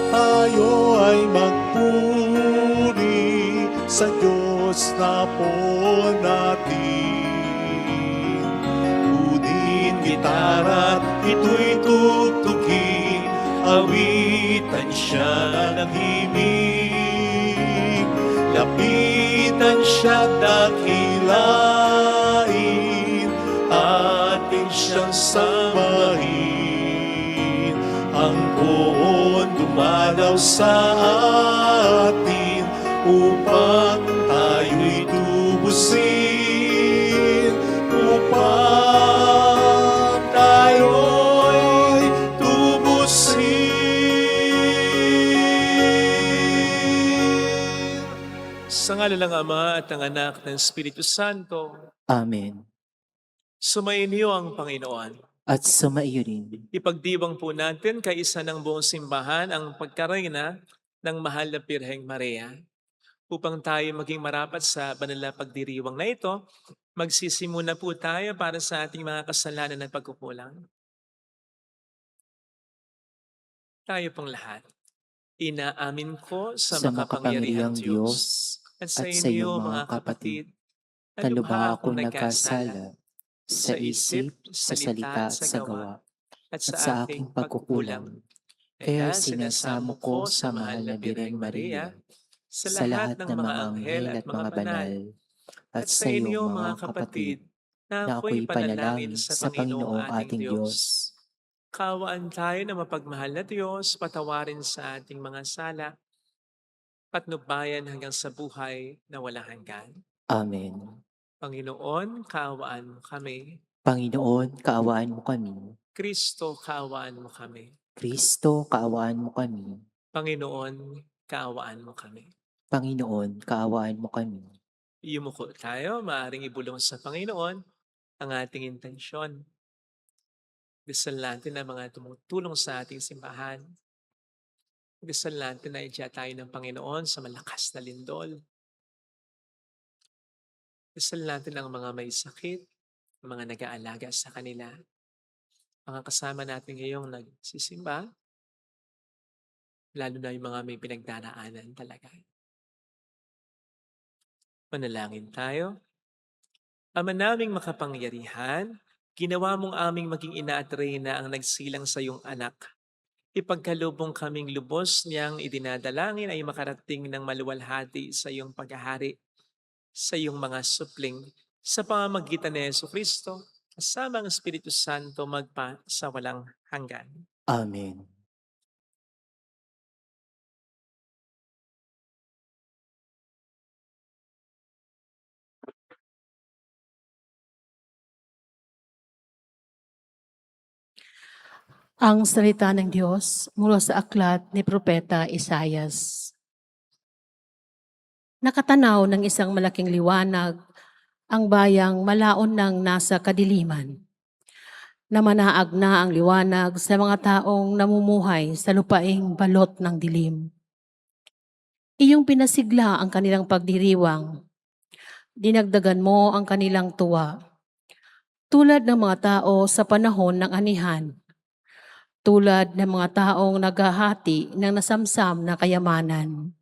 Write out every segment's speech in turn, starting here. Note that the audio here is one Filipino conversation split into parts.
tayo ay magpuri sa Diyos na po natin. Kunin gitara't ito'y tugtugin, awitan siya ng himig. Lapitan siya dakilain, atin siyang sambahin. Ang poon dumalaw sa atin upang tayo'y tubusin, upang tayo'y tubusin. Sa ngalan ng Ama at ng Anak ng Espiritu Santo, Amen. sumainyo ang Panginoon. At sumaiyo rin. Ipagdiwang po natin kaisa ng buong simbahan ang pagkarayna ng mahal na Birheng Maria. Upang tayo maging marapat sa banal na pagdiriwang na ito, magsisimuna po tayo para sa ating mga kasalanan at pagkukulang. Tayo pong lahat. Inaamin ko sa makapangyarihang Diyos at sa inyo mga kapatid, na lubha akong nagkasala sa isip, sa salita, sa gawa, at sa aking pagkukulang. Kaya sinasamo ko sa mahal na Birheng Maria, sa lahat ng mga anghel at mga banal, at sa inyo mga kapatid, na ako'y panalangin sa Panginoong ating Diyos. Kaawaan tayo na mapagmahal na Diyos, patawarin sa ating mga sala, patnubayan hanggang sa buhay na walang hanggan. Amen. Panginoon, kaawaan mo kami. Panginoon, kaawaan mo kami. Kristo, kaawaan mo kami. Kristo, kaawaan mo kami. Panginoon, kaawaan mo kami. Panginoon, kaawaan mo kami. Yumuko tayo, maaaring ibulong sa Panginoon ang ating intensyon. Dasal natin ang mga tumutulong sa ating simbahan. Dasal natin na idya tayo ng Panginoon sa malakas na lindol. Dasal natin ang mga may sakit, mga nag-aalaga sa kanila. Mga kasama natin ngayong nagsisimba, lalo na yung mga may pinagdaraanan talaga. Manalangin tayo. Ama naming makapangyarihan, ginawa mong aming maging ina at reyna ang nagsilang sa iyong anak. Ipagkalubong kaming lubos niyang idinadalangin ay makarating ng maluwalhati sa iyong paghahari, sa iyong mga supling, sa pamamagitan ni Jesucristo, kasama ang Espiritu Santo magpa sa walang hanggan. Amen. Ang salita ng Diyos mula sa aklat ni Propeta Isaias. Nakatanaw ng isang malaking liwanag ang bayang malaon ng nasa kadiliman. Namanaag na ang liwanag sa mga taong namumuhay sa lupaing balot ng dilim. Iyong pinasigla ang kanilang pagdiriwang. Dinagdagan mo ang kanilang tuwa. Tulad ng mga tao sa panahon ng anihan. Tulad ng mga taong naghahati ng nasamsam na kayamanan.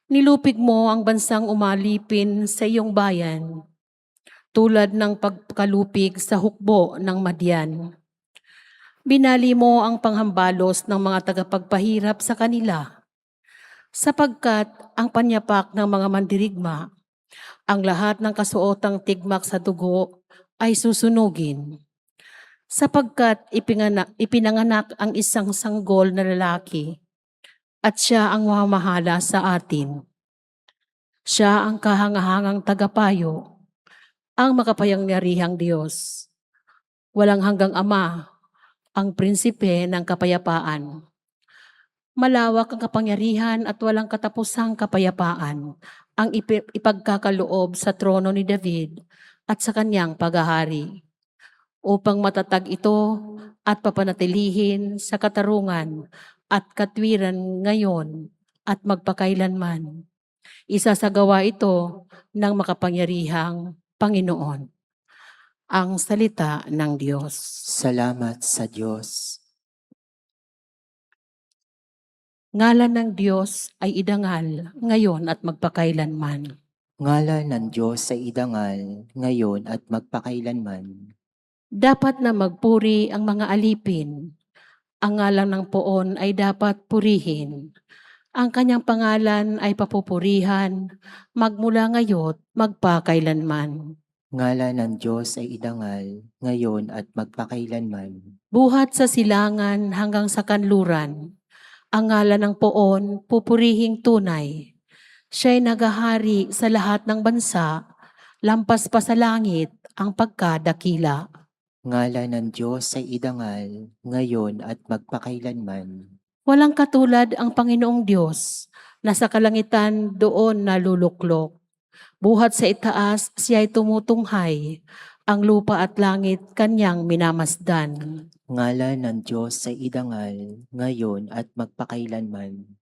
Nilupig mo ang bansang umalipin sa iyong bayan, tulad ng pagkalupig sa hukbo ng Madian. Binali mo ang panghambalos ng mga tagapagpahirap sa kanila, sapagkat ang panyapak ng mga mandirigma, ang lahat ng kasuotang tigmak sa dugo ay susunugin. Sapagkat ipinanganak ang isang sanggol na lalaki at siya ang mamahala sa atin. Siya ang kahangahangang tagapayo, ang makapangyarihang Diyos. Walang hanggang Ama, ang prinsipe ng kapayapaan. Malawak ang kapangyarihan at walang katapusang kapayapaan ang ipagkakaloob sa trono ni David at sa kanyang paghahari. Upang matatag ito at papanatilihin sa katarungan at katwiran ngayon at magpakailanman. Isasagawa ito ng makapangyarihang Panginoon. Ang salita ng Diyos. Salamat sa Diyos. Ngalan ng Diyos ay idangal ngayon at magpakailanman. Ngalan ng Diyos ay idangal, ngayon at magpakailanman. Dapat na magpuri ang mga alipin. Ang ngalan ng poon ay dapat purihin. Ang kanyang pangalan ay papupurihan, magmula ngayon, magpakailanman. Ngalan ng Diyos ay idangal, ngayon at magpakailanman. Buhat sa silangan hanggang sa kanluran. Ang ngalan ng poon, pupurihing tunay. Siya'y nagahari sa lahat ng bansa, lampas pa sa langit ang pagkadakila. Ngalan ng Diyos ay idangal, ngayon at magpakailanman. Walang katulad ang Panginoong Diyos na sa kalangitan doon naluluklok. Buhat sa itaas siya'y tumutunghay, ang lupa at langit kanyang minamasdan. Ngalan ng Diyos ay idangal, ngayon at magpakailanman.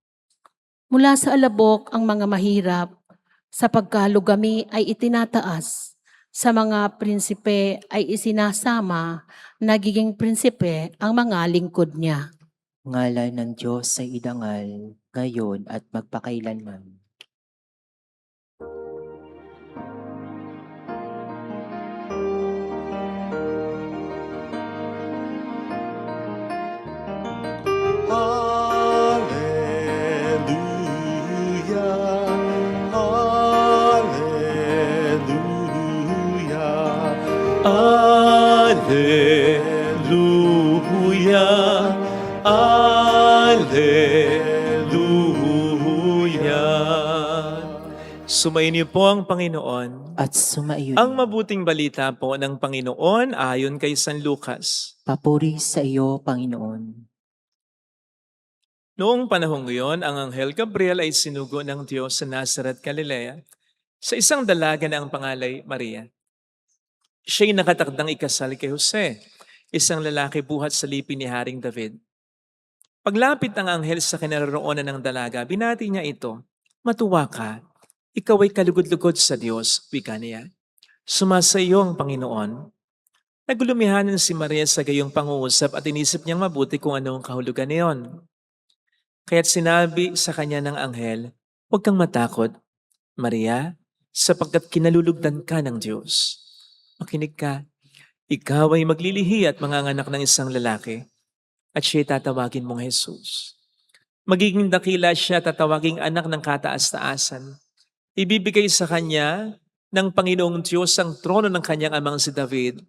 Mula sa alabok ang mga mahirap, sa pagkalugami ay itinataas. Sa mga prinsipe ay isinasama, nagiging prinsipe ang mga lingkod niya. Ngalan ng Diyos ay idangal, ngayon at magpakailanman. Hallelujah, hallelujah, hallelujah, hallelujah. Sumayin niyo po ang Panginoon. At sumaiyo Ang mabuting balita po ng Panginoon ayon kay San Lucas. papuri sa iyo, Panginoon. Noong panahong iyon, ang Anghel Gabriel ay sinugo ng Diyos sa Nazareth, Galilea, sa isang dalaga na ang pangalay Maria. Siya'y nakatakdang ikasal kay Jose, isang lalaki buhat sa lipi ni Haring David. Paglapit ng anghel sa kinaroroonan ng dalaga, binati niya ito, "Matuwa ka, ikaw ay kalugod-lugod sa Diyos," wika niya. "Sumasa iyo ang Panginoon." Nagulumihanan si Maria sa gayong pangungusap at inisip niyang mabuti kung ano ang kahulugan niyon. Kaya't sinabi sa kanya ng anghel, "Huwag kang matakot, Maria, sapagkat kinalulugdan ka ng Diyos. Makinig ka, ikaw ay maglilihi at manganganak ng isang lalaki, at siya'y tatawagin mong Jesus. Magiging dakila siya, tatawaging anak ng kataas-taasan. Ibibigay sa kanya ng Panginoong Diyos ang trono ng kanyang amang si David.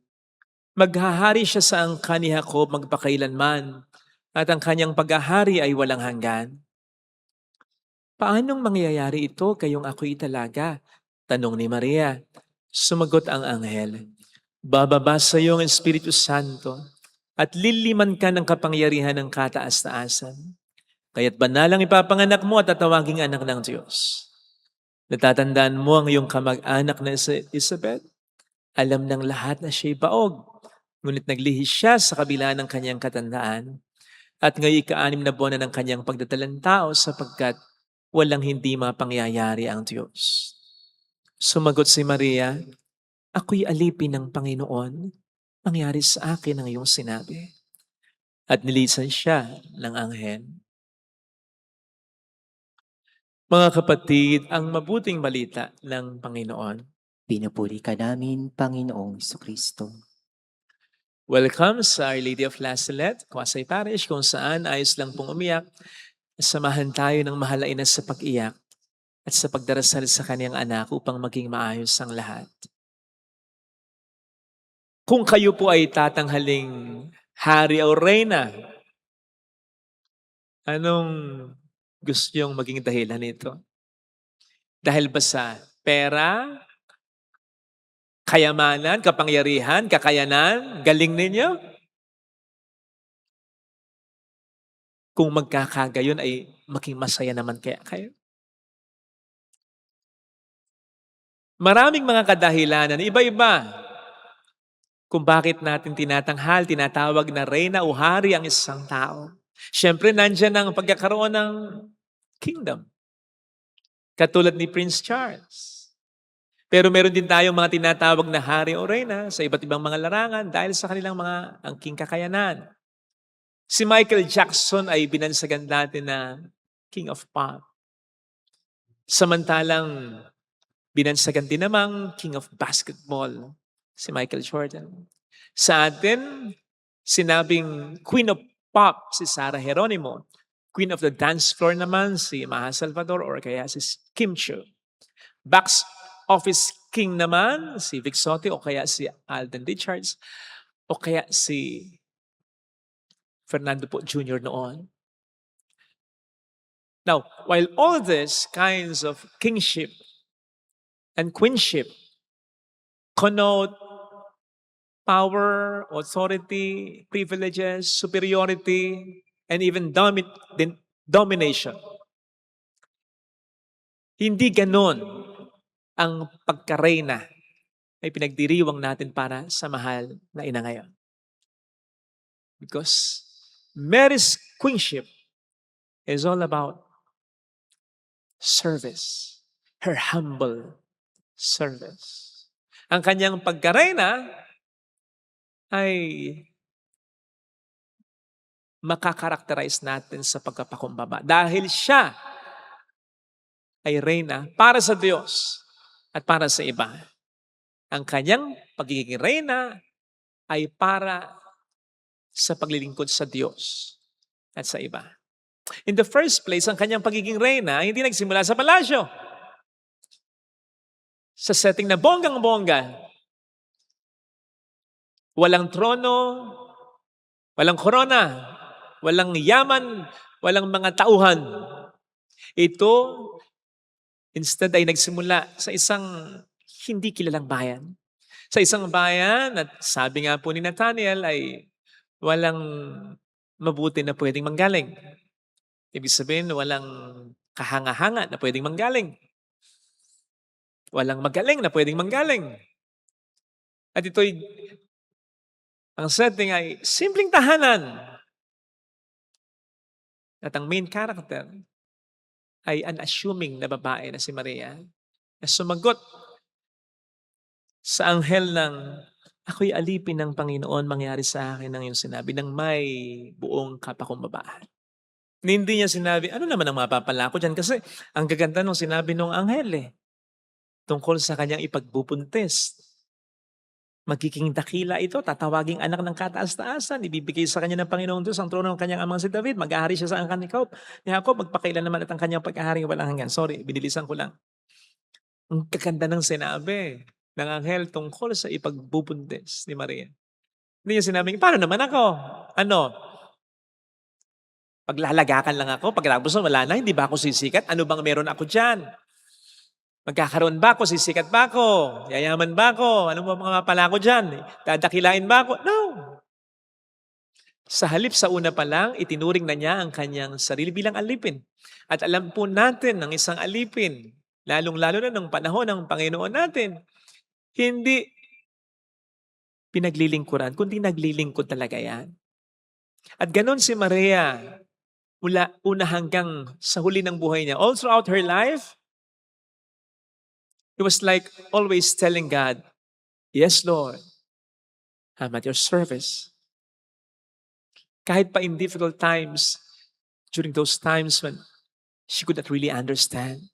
Maghahari siya sa angkan ni Jacob magpakailanman, at ang kanyang paghahari ay walang hanggan." "Paanong mangyayari ito kayong ako'y talaga?" tanong ni Maria. Sumagot ang anghel, "Bababa sa iyo ang Espiritu Santo at liliman ka ng kapangyarihan ng kataas-taasan. Kaya't banalang ipapanganak mo at tatawaging anak ng Diyos. Natatandaan mo ang iyong kamag-anak na si Elizabeth? Alam ng lahat na siya'y baog, ngunit naglihi siya sa kabila ng kanyang katandaan. At ngayon ika-6 na buwan na ng kanyang pagdadalang tao sapagkat walang hindi mapangyayari ang Diyos." Sumagot si Maria, "Ako'y alipin ng Panginoon. Mangyari sa akin ang iyong sinabi." At nilisan siya ng anghel. Mga kapatid, ang mabuting balita ng Panginoon. Pinupuri ka namin, Panginoong Jesucristo. Welcome sa Our Lady of La Salette, Kwasay Parish, kung saan ayos lang pong umiyak. Samahan tayo ng mahalain na sa pag-iyak at sa pagdarasal sa kanyang anak upang maging maayos ang lahat. Kung kayo po ay tatanghaling hari o reyna, anong gusto niyong maging dahilan nito? Dahil ba sa pera, kayamanan, kapangyarihan, kakayanan, galing ninyo? Kung magkakagayon ay maging masaya naman kaya kayo? Maraming mga kadahilanan, iba-iba, kung bakit natin tinatanghal, tinatawag na reyna o hari ang isang tao. Siyempre, nandyan ang pagkakaroon ng kingdom. Katulad ni Prince Charles. Pero meron din tayong mga tinatawag na hari o reyna sa iba't ibang mga larangan dahil sa kanilang mga angking kakayanan. Si Michael Jackson ay binansagan natin na king of pop. Samantalang binansagan din namang king of basketball, si Michael Jordan. Sa atin, sinabing queen of pop, si Sarah Geronimo. Queen of the dance floor naman, si Maha Salvador or kaya si Kim Chiu. Box office king naman, si Vic Sote o kaya si Alden Richards o kaya si Fernando po Jr. noon. Now, while all these kinds of kingship and queenship connote power, authority, privileges, superiority, and even domination, hindi ganon ang pagkareyna ay pinagdiriwang natin para sa mahal na ina ngayon. Because Mary's queenship is all about service, her humble service. Ang kanyang pagkareyna ay makakarakterize natin sa pagkapakumbaba dahil siya ay reyna para sa Diyos at para sa iba. Ang kanyang pagiging reyna ay para sa paglilingkod sa Diyos at sa iba. In the first place, ang kanyang pagiging reyna ay hindi nagsimula sa palasyo. Sa setting na bonggang-bongga, walang trono, walang korona, walang yaman, walang mga tauhan. Ito, instead ay nagsimula sa isang hindi kilalang bayan. Sa isang bayan, at sabi nga po ni Nathaniel, ay walang mabuti na pwedeng manggaling. Ibig sabihin, walang kahanga-hanga na pwedeng manggaling. Walang magaling na pwedeng manggaling. At ito'y, ang setting ay simpleng tahanan. At ang main character ay unassuming na babae na si Maria na sumagot sa anghel ng, ako'y alipin ng Panginoon, mangyari sa akin ng iyong sinabi ng may buong kapakumbabaan. Hindi niya sinabi, ano naman ang mapapala ko dyan? Kasi ang gaganda nung sinabi nung anghel tungkol sa kanyang ipagbubuntis. Magiging dakila ito, tatawaging anak ng kataas-taasan, ibibigay sa kanya ng Panginoong Diyos ang trono ng kanyang amang si David, mag-ahari siya sa angkan ni Jacob, magpakailan naman at ang kanyang pag-ahari walang hanggan. Sorry, binilisan ko lang. Ang kaganda ng sinabi ng anghel tungkol sa ipagbubuntis ni Maria. Hindi niya sinabing, paano naman ako? Ano? Paglalagakan lang ako, pagkatapos wala na, hindi ba ako sisikat? Ano bang meron ako dyan? Magkakaroon ba ako? Sisikat ba ako? Yayaman ba ako? Ano ba mga mapala ko dyan? Dadakilain ba ako? No! Sa halip sa una pa lang, itinuring na niya ang kanyang sarili bilang alipin. At alam po natin ng isang alipin, lalong-lalo na ng panahon ng Panginoon natin, hindi pinaglilingkuran, kundi naglilingkod talaga yan. At ganon si Maria, mula una hanggang sa huli ng buhay niya, all throughout her life, it was like always telling God, yes, Lord, I'm at your service. Kahit pa in difficult times, during those times when she could not really understand.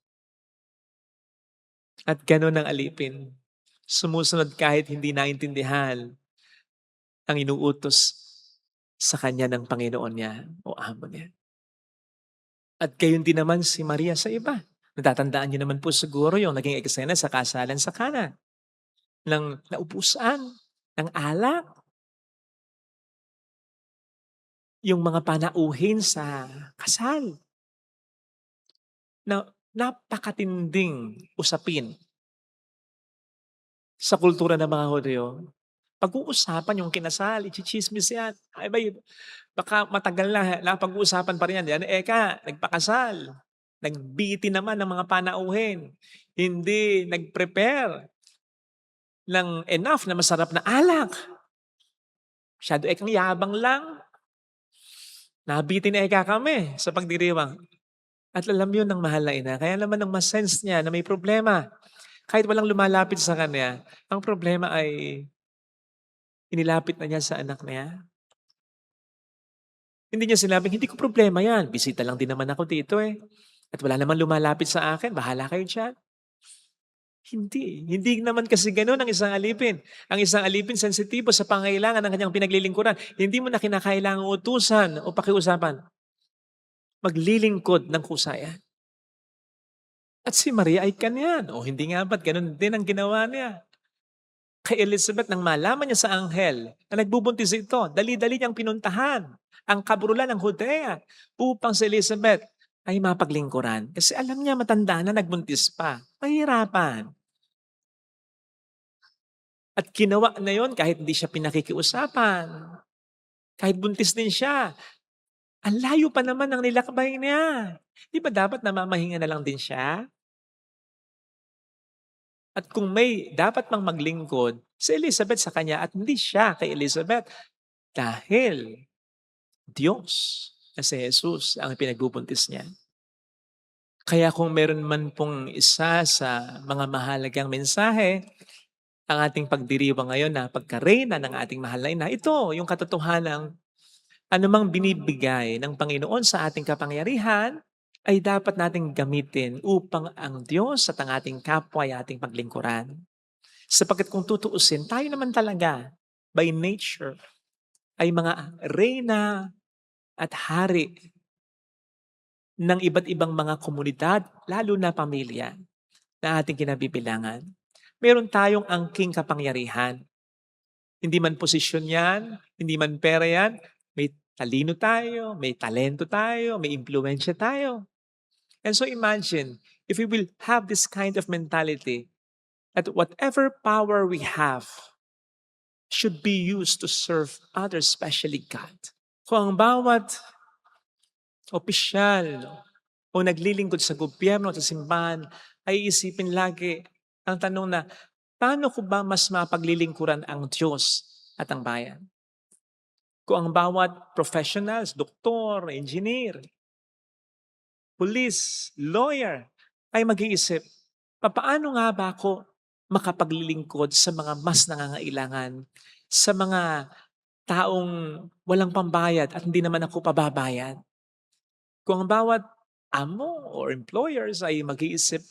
At ganon ang alipin. Sumusunod kahit hindi naintindihan ang inuutos sa kanya ng Panginoon niya o amo niya. At gayon din naman si Maria sa iba. Natatandaan niyo naman po siguro yung naging eksena sa kasalan sa Kana. Ng naupusan, ng alak. Yung mga panauhin sa kasal. Na napakatinding usapin sa kultura ng mga Hudyo. Pag-uusapan yung kinasal, ichichismis yan. Ay ba, baka matagal na pag-uusapan pa rin yan. Yan, nagpakasal. Nagbiti naman ng mga panauhin. Hindi nag-prepare ng enough na masarap na alak. Masyado ekang yabang lang. Nabiti na kami sa pagdiriwang. At alam yun ng mahal na ina. Kaya naman ang masense niya na may problema. Kahit walang lumalapit sa kanya, ang problema ay inilapit na niya sa anak niya. Hindi niya sinabing, hindi ko problema yan. Bisita lang din naman ako dito eh. At wala naman lumalapit sa akin. Bahala kayo dyan. Hindi. Hindi naman kasi ganun ang isang alipin. Ang isang alipin sensitibo sa pangailangan ng kanyang pinaglilingkuran. Hindi mo na kinakailangang utusan o pakiusapan. Maglilingkod ng kusayan. At si Maria ay kanyan. O hindi nga ba't ganun din ang ginawa niya? Kay Elizabeth nang malaman niya sa anghel na nagbubuntis ito, dali-dali niyang pinuntahan ang kaburulan ng Judea upang si Elizabeth ay mapaglingkuran. Kasi alam niya matanda na nagbuntis pa. Mahirapan. At ginawa na yon kahit hindi siya pinakikiusapan. Kahit buntis din siya. Ang layo pa naman ang nilakbay niya. Di ba dapat namamahinga na lang din siya? At kung may dapat mang maglingkod, si Elizabeth sa kanya at hindi siya kay Elizabeth. Dahil Diyos na si Jesus ang pinagbubuntis niya. Kaya kung meron man pong isa sa mga mahalagang mensahe, ang ating pagdiriwang ngayon na pagkareyna ng ating mahal na ina, ito yung katotohanan, anumang binibigay ng Panginoon sa ating kapangyarihan, ay dapat nating gamitin upang ang Diyos at ang ating kapwa ay ating paglingkuran. Sapagkat kung tutuusin, tayo naman talaga, by nature, ay mga reyna at hari ng iba't ibang mga komunidad, lalo na pamilya, na ating kinabibilangan. Meron tayong angking kapangyarihan. Hindi man posisyon yan, hindi man pera yan, may talino tayo, may talento tayo, may impluensya tayo. And so imagine, if we will have this kind of mentality, that whatever power we have should be used to serve others, especially God. Kung ang bawat opisyal o naglilingkod sa gobyerno at sa simbahan ay isipin lagi ang tanong na, paano ko ba mas mapaglilingkuran ang Diyos at ang bayan? Kung ang bawat professionals, doktor, engineer, police, lawyer, ay mag-iisip, paano nga ba ako makapaglilingkod sa mga mas nangangailangan, sa mga taong walang pambayad at hindi naman ako pababayad? Kung ang bawat amo or employers ay mag-iisip,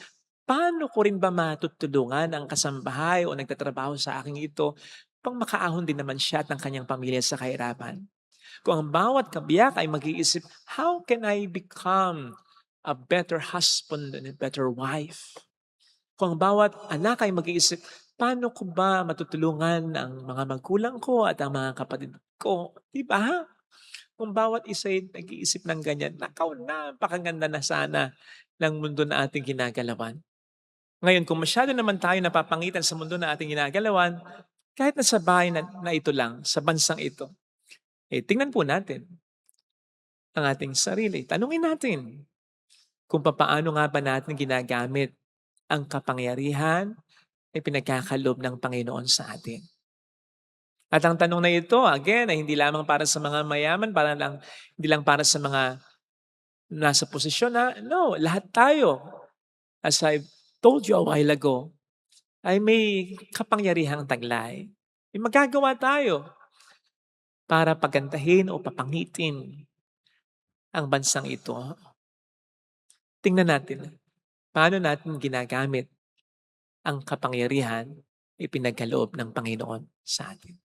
paano ko rin ba matutulungan ang kasambahay o nagtatrabaho sa aking ito pang makaahon din naman siya at ng kanyang pamilya sa kahirapan? Kung ang bawat kabiyak ay mag-iisip, how can I become a better husband and a better wife? Kung ang bawat anak ay mag-iisip, paano ko ba matutulungan ang mga magulang ko at ang mga kapatid ko? Di ba? Kung bawat isa ay nag-iisip ng ganyan, napakaganda na sana ng mundo na ating ginagalawan. Ngayon, kung masyado naman tayo napapangitan sa mundo na ating ginagalawan, kahit na sa bahay na ito lang, sa bansang ito, tingnan po natin ang ating sarili. Tanungin natin kung paano nga ba natin ginagamit ang kapangyarihan ay pinagkakalob ng Panginoon sa atin. At ang tanong na ito, again, ay hindi lamang para sa mga mayaman, hindi lang para sa mga nasa posisyon na, no, lahat tayo, as I told you a while ago, ay may kapangyarihang taglay. May magagawa tayo para pagandahin o papangitin ang bansang ito. Tingnan natin, paano natin ginagamit ang kapangyarihan ipinagkaloob ng Panginoon sa atin.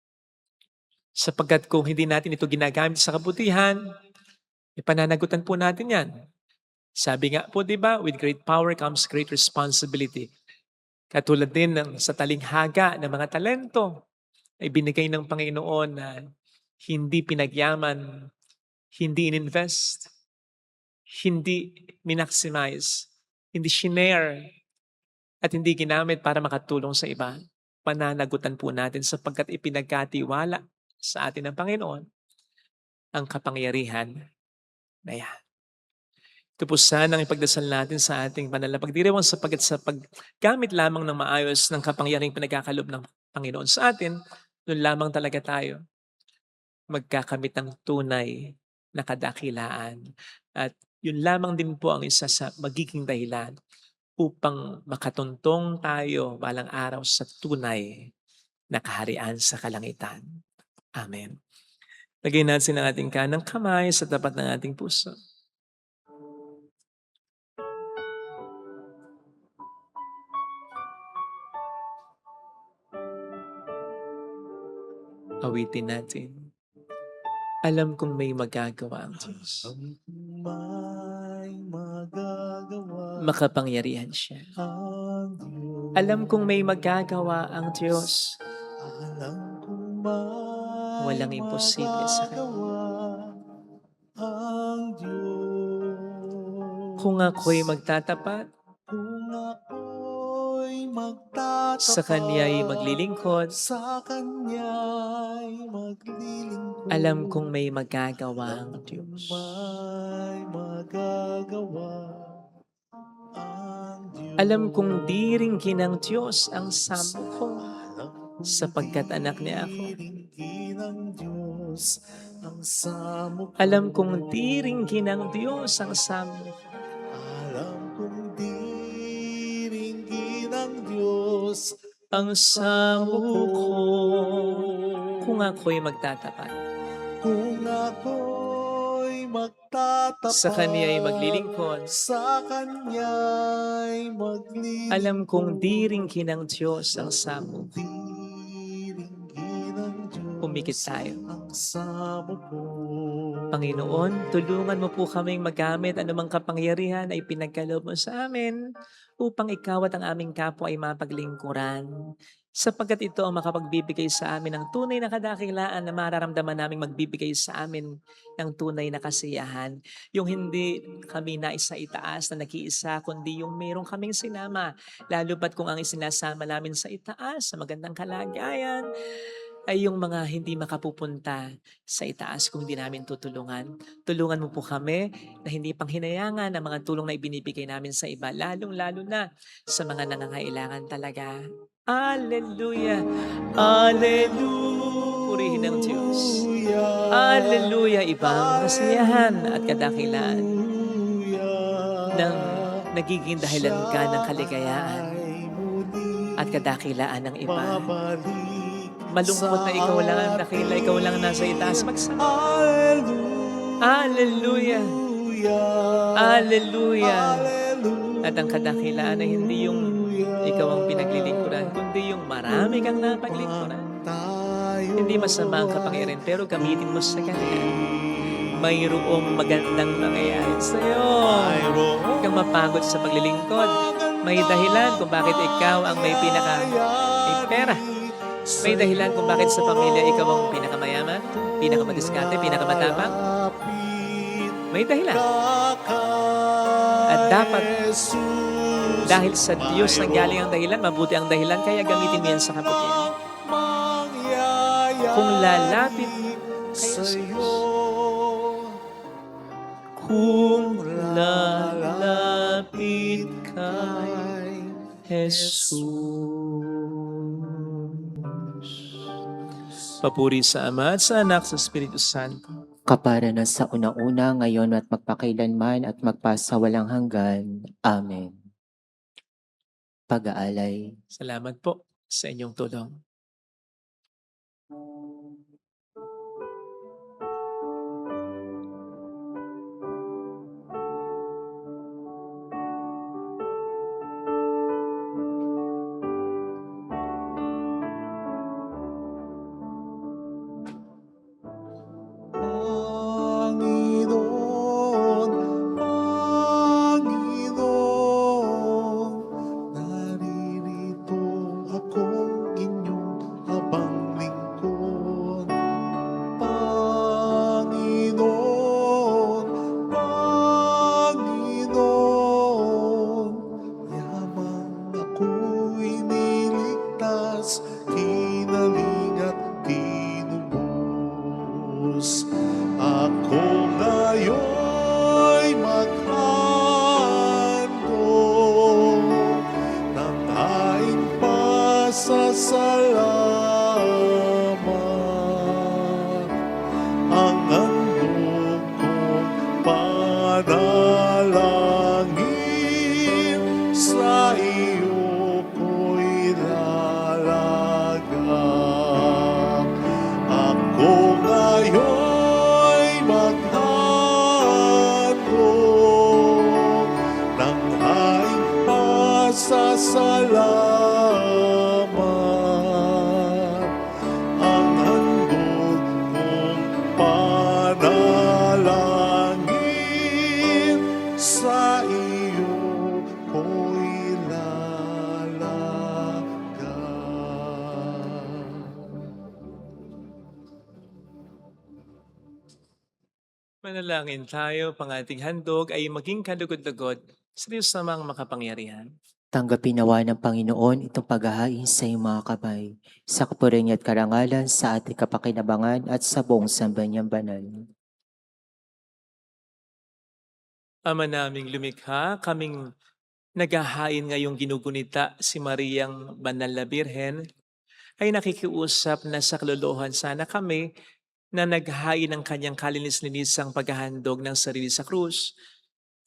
Sapagkat kung hindi natin ito ginagamit sa kabutihan, ipananagutan po natin yan. Sabi nga po, di ba, with great power comes great responsibility. Katulad din ng sa talinghaga ng mga talento ay binigay ng Panginoon na hindi pinagyaman, hindi ininvest, hindi minaximize, hindi shinare, at hindi ginamit para makatulong sa iba. Pananagutan po natin sapagkat ipinagkatiwala sa atin ng Panginoon ang kapangyarihan na yan. Ito po sana ang ipagdasal natin sa ating banal na pagdiriwang sapagkat sa paggamit lamang ng maayos ng kapangyarihang pinagkakalob ng Panginoon sa atin, doon lamang talaga tayo magkakamit ng tunay na kadakilaan. At yun lamang din po ang isa sa magiging dahilan upang makatuntong tayo balang araw sa tunay na kaharian sa kalangitan. Amen. Lagay natin ang ating kanang kamay sa tapat ng ating puso. Awitin natin. Alam kong may magagawa ang Diyos. May magagawa Makapangyarihan siya. ang Diyos. Alam kong may magagawa ang Diyos. Alam kong may Walang imposible sa Kanya. magagawa ang Diyos. Kung ako'y magtatapat, Kung ako'y magtatapat sa Kanya'y maglilingkod, sa Kanya'y maglilingkod, alam kong may magagawa ang Diyos. may magagawa ang Diyos. Alam kong diringgin ng Diyos ang samo ko, sapagkat anak niya ako. Diringgin ng Diyos ang samo ko. Alam kong diringgin ng Diyos ang samo ko. Alam kong diringgin ng Diyos Ang samo ko. Kung ako'y magtatapat, kung ako'y magtatapat sa Kanya'y maglilingkod, sa Kanya'y maglilingkod. alam kong diringgin ng Diyos ang samo ko. Diringgin ng Diyos Pumikit tayo. ang samo ko. Panginoon, tulungan mo po kaming magamit anumang kapangyarihan ay pinagkaloob mo sa amin upang ikaw at ang aming kapwa ay mapaglingkuran. Sapagkat ito ang makapagbibigay sa amin ng tunay na kadakilaan na mararamdaman naming magbibigay sa amin ng tunay na kasiyahan. Yung hindi kami naisa itaas na nag-iisa, kundi yung mayroong kaming sinama. Lalo pat kung ang isinasama namin sa itaas, sa magandang kalagayan, ay yung mga hindi makapupunta sa itaas kung hindi namin tutulungan. Tulungan mo po kami na hindi panghinayangan ang mga tulong na ibinibigay namin sa iba, lalong-lalo na sa mga nangangailangan talaga. Hallelujah! Hallelujah! Purihin ng Diyos. Hallelujah! Ibang kasiyahan at kadakilaan ng nagiging dahilan ka ng kaligayaan at kadakilaan ng iba. Malungkot na ikaw lang ang dakila, ikaw lang nasa itaas. Magsama. Hallelujah! Hallelujah! At ang kadakilaan ay hindi yung ikaw ang pinaglilingkuran, kundi yung marami kang napaglingkuran. Hindi masama ang kapangyarihan, pero gamitin mo sa Kanya. Mayroong magandang mangyayari sa'yo. Huwag kang mapagod sa paglilingkod. May dahilan kung bakit ikaw ang may pera. May dahilan kung bakit sa pamilya ikaw ang pinakamayaman, pinakamadiskarte, pinakamatapang. May dahilan. At dapat, dahil sa Diyos ang galing ang dahilan, mabuti ang dahilan, kaya gamitin mo yan sa kabutihan. Kung lalapit kayo sa Diyos, kung lalapit kay Jesus. Papuri sa Ama at sa Anak sa Espiritu Santo. Kapara na sa una-una, ngayon at magpakailanman at magpasawalang hanggan. Amen. Pag-aalay. Salamat po sa inyong tulong. Panginoon, Panginoon, naririto akong inyong habang lingkod. Panginoon, Panginoon, yamang ako'y niligtas, kinaling at tinubos. Ako ngayon'y maghandog ng aking pasasalamat. Ang handog kong panalangin, sa iyo ko'y lalagak. Ako ngayon Manalangin tayo, pang ating handog ay maging kalugod-lugod sa Diyos namang makapangyarihan. Tanggapin nawa ng Panginoon itong paghahain sa iyong mga kamay, sa kapurihan at karangalan sa ating kapakinabangan at sa buong sambayanang banal. Ama naming lumikha, kaming naghahain ngayong ginugunita si Mariang Banal na Birhen, ay nakikiusap na sa kaluluhan sana kami na naghahain ng kanyang kalinis-linisang paghahandog ng sarili sa krus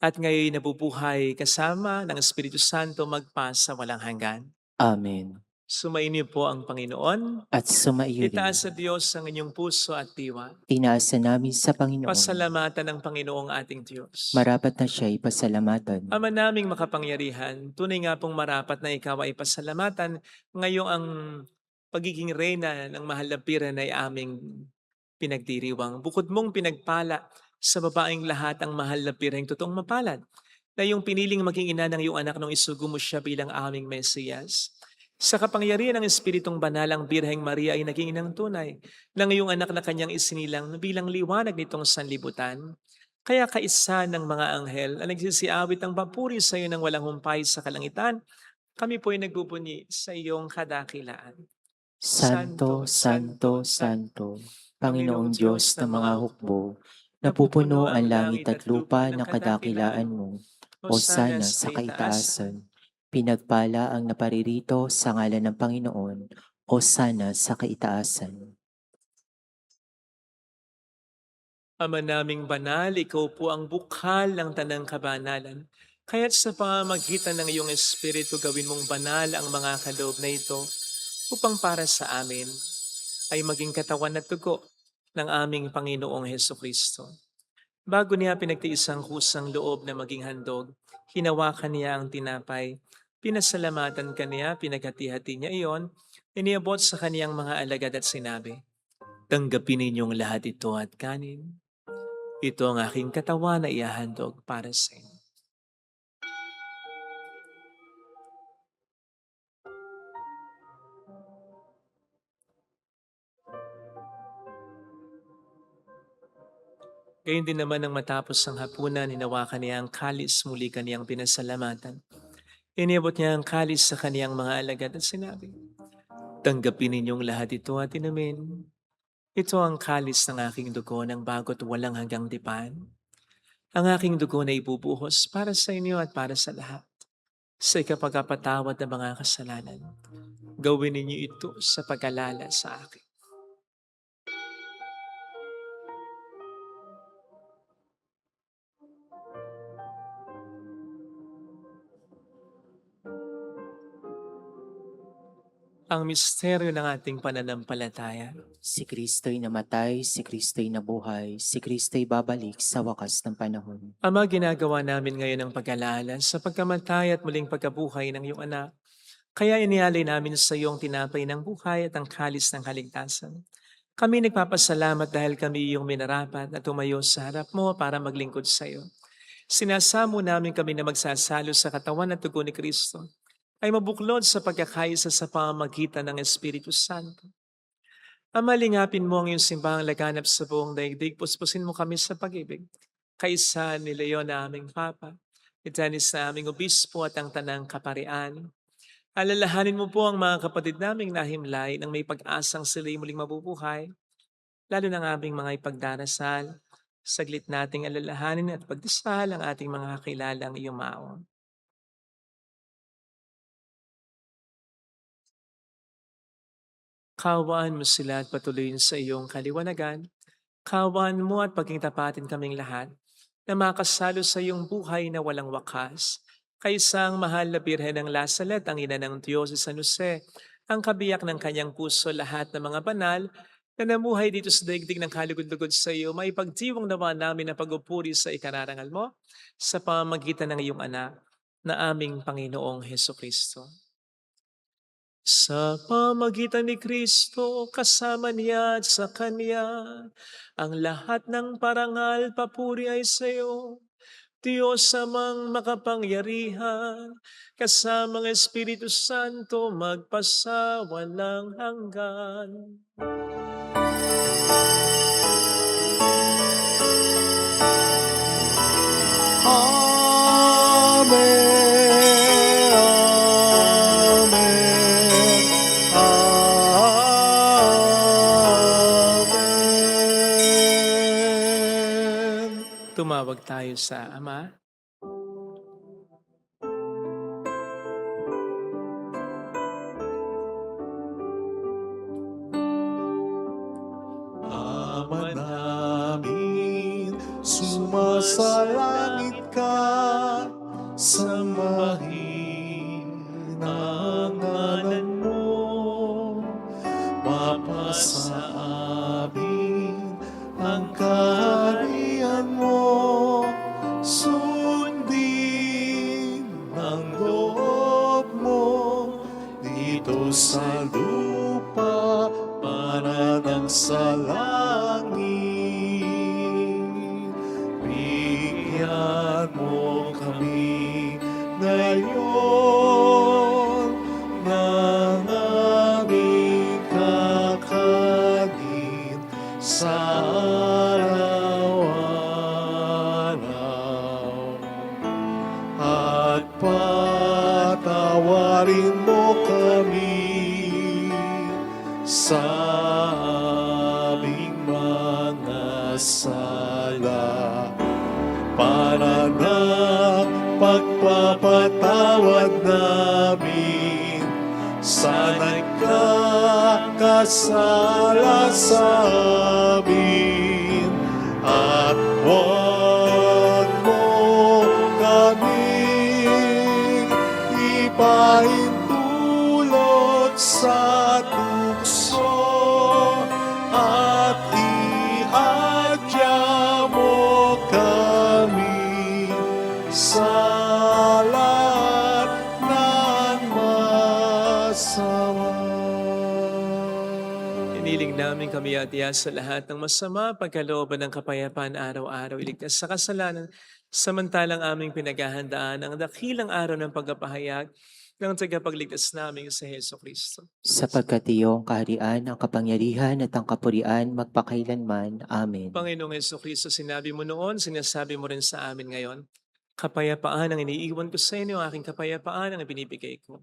at ngayon nabubuhay kasama ng Espiritu Santo magpasa walang hanggan. Amen. Sumainyo po ang Panginoon. At sumaiyo rin. Itaas sa Diyos ang inyong puso at diwa. Tinaasa namin sa Panginoon. Pasalamatan ng Panginoong ating Diyos. Marapat na siya'y pasalamatan. Ama naming makapangyarihan, tunay nga pong marapat na ikaw ay pasalamatan. Ngayong ang pagiging reyna ng mahal na Birhen ay aming pinagdiriwang. Bukod mong pinagpala sa babaeng lahat ang mahal na Birhen totoong mapalad, na yung piniling maging ina ng iyong anak nung isugo mo siya bilang aming Mesiyas. Sa kapangyarihan ng Espiritong Banal, ang Birheng Maria ay naging inang tunay ng iyong anak na kanyang isinilang bilang liwanag nitong sanlibutan. Kaya kaisa ng mga anghel na nagsisiawit ang papuri sa iyo ng walang humpay sa kalangitan, kami po ay nagbubunyi sa iyong kadakilaan. Santo, Santo, Santo, Panginoong Diyos ng mga hukbo, napupuno ang langit at lupa ng kadakilaan mo. Hosana sa kaitaasan. Pinagpala ang naparirito sa ngalan ng Panginoon. Hosana sa kaitaasan. Ama naming banal, ikaw po ang bukal ng tanang kabanalan. Kaya't sa pamamagitan ng iyong Espiritu, gawin mong banal ang mga kaloob na ito upang para sa amin ay maging katawan at dugo ng aming Panginoong Hesukristo. Bago niya pinagtiis ang kusang loob na maging handog, hinawakan niya ang tinapay, pinasalamatan kaniya, pinaghati-hati niya iyon, iniabot sa kaniyang mga alagad at sinabi, "Tanggapin ninyong lahat ito at kanin. Ito ang aking katawan na ihahandog para sa inyo." Gayun din naman nang matapos ang hapunan, hinawakan niya ang kalis, muli kaniyang pinasalamatan. Iniabot niya ang kalis sa kaniyang mga alagad at sinabi, "Tanggapin ninyong lahat ito at inumin. Ito ang kalis ng aking dugo ng bago't walang hanggang tipan. Ang aking dugo na ibubuhos para sa inyo at para sa lahat. Sa ikapagpatawad ng mga kasalanan, gawin ninyo ito sa pag-alala sa akin." Ang misteryo ng ating pananampalataya. Si Kristo'y namatay, si Kristo'y nabuhay, si Kristo'y babalik sa wakas ng panahon. Ama, ginagawa namin ngayon ang pag-alala sa pagkamatay at muling pagkabuhay ng iyong anak. Kaya inialay namin sa iyo ang tinapay ng buhay at ang kalis ng kaligtasan. Kami nagpapasalamat dahil kami iyong minarapat at tumayo sa harap mo para maglingkod sa iyo. Sinasamo namin kami na magsasalo sa katawan at dugo ni Kristo ay mabuklod sa pagkakaisa sa pamamagitan ng Espiritu Santo. Ama, lingapin mo ang iyong simbahang laganap sa buong daigdig. Puspusin mo kami sa pag-ibig. Kaisa ni Leon na aming Papa, itanis na aming Obispo at ang Tanang Kaparian. Alalahanin mo po ang mga kapatid naming nahimlay nang may pag-asang sila'y muling mabubuhay, lalo ng aming mga ipagdarasal. Saglit nating alalahanin at pagdasal ang ating mga kakilalang iyong maon. Kawaan mo sila at patuloyin sa iyong kaliwanagan. Kawaan mo at paging tapatin kaming lahat na makasalo sa iyong buhay na walang wakas. Kaisang mahal na Birhen ng Lasalet, ang ina ng Diyos si San Jose, ang kabiyak ng kanyang puso, lahat ng mga banal na namuhay dito sa daigdig ng kalugod-lugod sa iyo, may pagdiwang nawa namin na pag-upuri sa ikararangal mo sa pamamagitan ng iyong anak na aming Panginoong Hesukristo. Sa pamagitan ni Kristo, kasama niya at sa Kanya, ang lahat ng parangal, papuri ay sa iyo, Diyos amang makapangyarihan, kasamang Espiritu Santo, magpasawalang hanggan. Amen. Amen. Tumawag tayo sa Ama. Ama namin, sumasalangit ka, sambahin ang ngalan mo, mapasa amin ang kaharian mo, sundin ang loob mo, dito sa lupa para ng sa langit. Bigyan mo kami ngayon ng aming kakanin sa araw-araw. At patawarin mo kami sa aming mga sala, para na pagpapatawad namin sa nagkakasala sa amin. At huwag mo kaming ipahintulot sa tukso, at iadya mo kami sa lahat ng masama. Iniling namin kami atiya sa lahat ng masama, pagkalooban ng kapayapaan araw-araw, iligtas sa kasalanan, samantalang aming pinaghahandaan ang dakilang araw ng pagpapahayag ng tagapagligtas namin sa Heso Kristo. Sapagkat iyong kaharian, ang kapangyarihan at ang kapurian magpakailanman. Amen. Panginoong Heso Kristo, sinabi mo noon, sinasabi mo rin sa amin ngayon, kapayapaan ang iniiwan ko sa inyo, aking kapayapaan ang ibinibigay ko.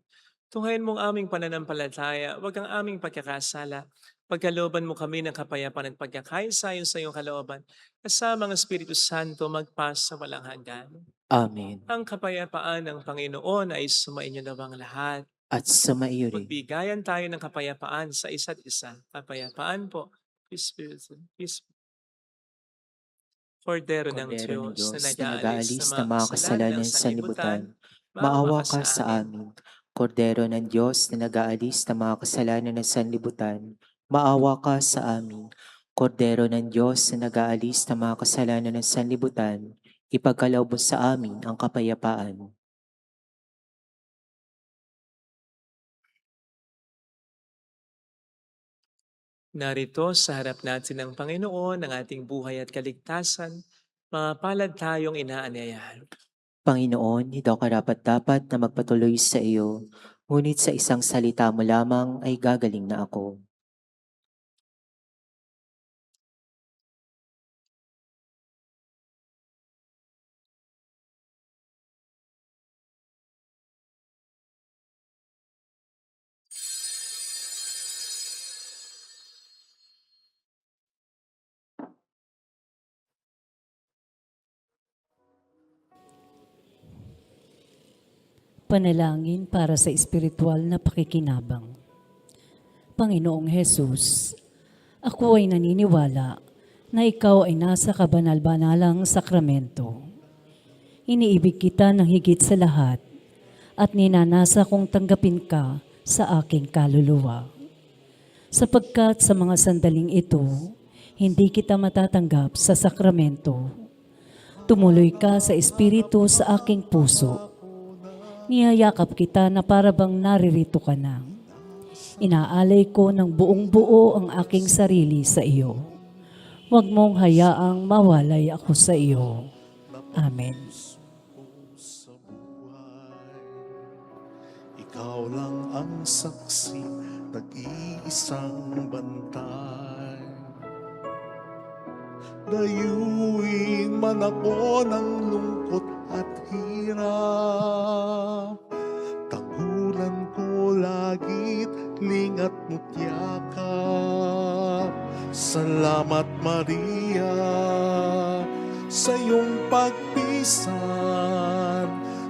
Tunghayan mong aming pananampalataya, wag ang aming pagkakasala. Pagkalooban mo kami ng kapayapaan at pagkakaisa sa iyong kalooban, kasama ang Espiritu Santo magpas sa walang hanggan. Amen. Ang kapayapaan ng Panginoon ay sumainyo nawang lahat. At sumaiyo rin. Magbigayan tayo ng kapayapaan sa isa't isa. Kapayapaan po. Peace be with you. Peace. Kordero ng Kordero ng Diyos Diyos na na nag-aalis nag-aalis ng mga kasalanan sa libutan, maawa ka sa amin. Kordero ng Diyos na nag-aalis ng mga kasalanan ng sanlibutan, maawa ka sa amin. Kordero ng Diyos na nag-aalis ng mga kasalanan ng sanlibutan, ipagkaloob mo sa amin ang kapayapaan. Narito sa harap natin ng Panginoon ang ating buhay at kaligtasan, mga palad tayong inaanyayahan. Panginoon, hindi ako karapat-dapat na magpatuloy sa iyo, ngunit sa isang salita mo lamang ay gagaling na ako. Panalangin para sa espiritual na pakikinabang. Panginoong Hesus, ako ay naniniwala na ikaw ay nasa kabanal-banalang sakramento. Iniibig kita ng higit sa lahat at ninanasa kong tanggapin ka sa aking kaluluwa. Sapagkat sa mga sandaling ito, hindi kita matatanggap sa sakramento. Tumuloy ka sa espiritu sa aking puso. Niyayakap kita na parabang naririto ka na. Inaalay ko ng buong buo ang aking sarili sa iyo. Huwag mong hayaang mawalay ako sa iyo. Amen. Sa buhay, ikaw lang ang saksi, nag-iisang bantay. Dayuin man ako ng lungkot at hirap. Tanggulan ko lagit, lingat mo't yakap. Salamat Maria sa iyong pagpisan.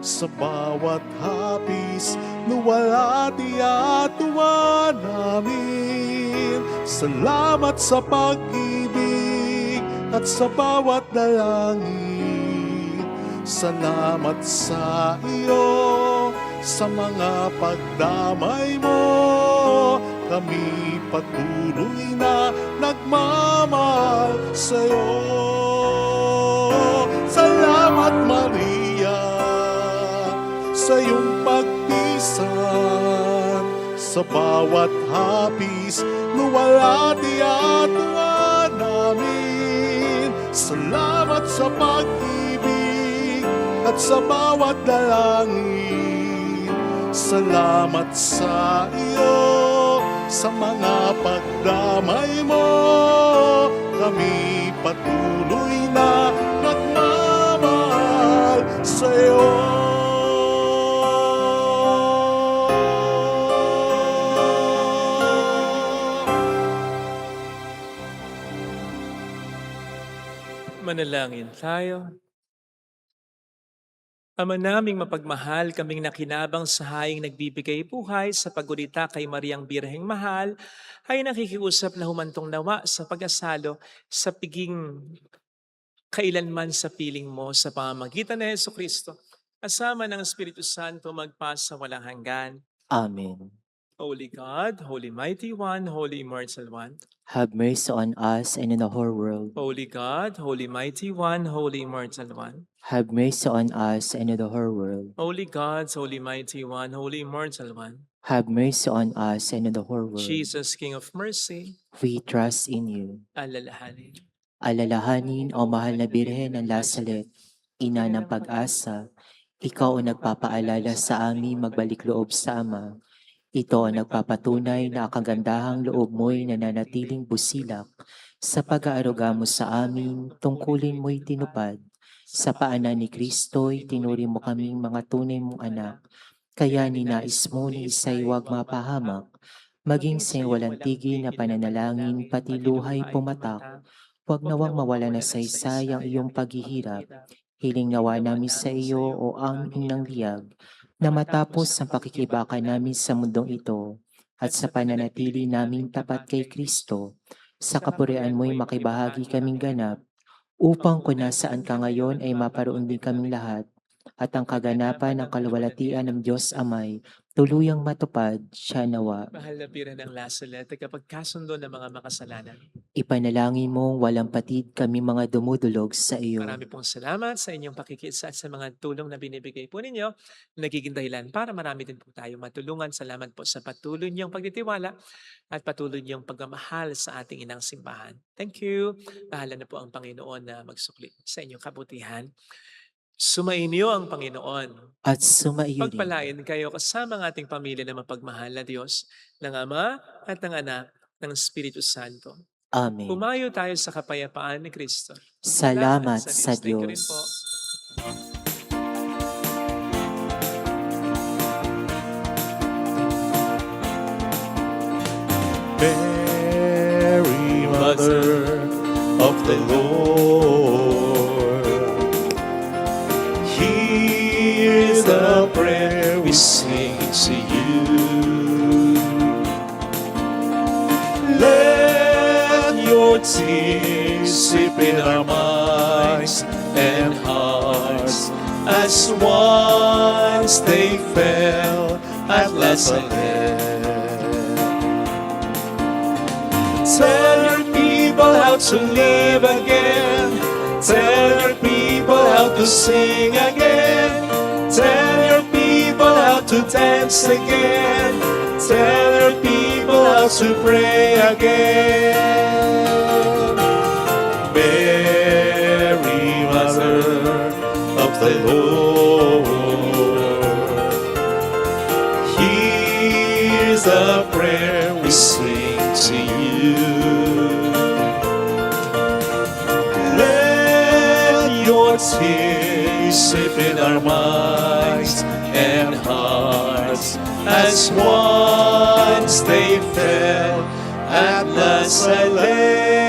Sa bawat hapis, luwalhati at tuwa namin. Salamat sa pag-ibig at sa bawat dalangin. Salamat sa iyo, sa mga pagdamay mo. Kami patuloy na nagmamahal sa iyo. Salamat Maria sa iyong pagpisan. Sa bawat hapis, luwalhati at tuwa namin. Salamat sa pag-ibig at sa bawat dalangin. Salamat sa iyo, sa mga pagdamay mo. Kami patuloy na nagmamahal sa iyo. Manalangin tayo. Ama naming mapagmahal, kaming nakinabang sa haying nagbibigay buhay sa pagurita kay Mariang Birheng Mahal, ay nakikiusap na humantong nawa sa pag-asalo sa piging kailanman sa piling mo sa pamamagitan ni Jesucristo. Kasama ng Espiritu Santo magpasa walang hanggan. Amen. Holy God, Holy Mighty One, Holy Immortal One. Have mercy on us and on the whole world. Holy God, Holy Mighty One, Holy Immortal One. Have mercy on us and on the whole world. Holy God, Holy Mighty One, Holy Immortal One. Have mercy on us and on the whole world. Jesus, King of Mercy, We trust in you. alalahanin. Alalahanin, O mahal na Birhen ng Lazaret, ina ng pag-asa, ikaw ang nagpapaalala sa amin magbalik loob sa Ama. Ito ang nagpapatunay na kagandahang loob mo'y nananatiling busilak sa pag-aaruga mo sa amin, tungkulin mo'y tinupad. Sa paanan ni Kristo'y tinuri mo kaming mga tunay mong anak, kaya ninais mo ni isa'y huwag mapahamak, maging sa walang tigil na pananalangin pati luhay pumatak. Huwag nawang mawala na saysay ang iyong paghihirap. Hiling nawa namin sa iyo o aming ng liyag, na matapos ang pakikibaka namin sa mundong ito at sa pananatili namin tapat kay Kristo, sa kapurian mo'y makibahagi kaming ganap, upang kung nasaan ka ngayon ay maparoon din kaming lahat, at ang kaganapan ng kaluwalhatian ng Diyos Amay tuluyang matupad siya nawa. Mahal na Birhen ng Lazaret, kapag kasundo ng mga makasalanan. Ipanalangin mo walang patid kami mga dumudulog sa iyo. Marami pong salamat sa inyong pakikiisa at sa mga tulong na binibigay po ninyo. Nagiging dahilan para marami din po tayo matulungan. Salamat po sa patuloy niyong pagtitiwala at patuloy niyong pagmamahal sa ating inang simbahan. Thank you. Bahala na po ang Panginoon na magsukli sa inyong kabutihan. Sumainyo ang Panginoon. At sumaiyo rin. Pagpalain kayo kasama ng ating pamilya na mapagmahal na Diyos, ng Ama at ng Anak, ng Espiritu Santo. Amen. Umayo tayo sa kapayapaan ni Kristo. Salamat sa Thank you rin Diyos. po. Mary, Mother of the Lord, hear the prayer we sing to you. Let your tears sip in our minds and hearts, as once they fell at Lazareth. Tell your people how to live again. Tell your people how to sing again. Tell your people how to dance again. Tell your people how to pray again. Mary, Mother of the Lord, here's the prayer we sing to you. Let your tears we fill our minds and hearts as once they fell. At last I lay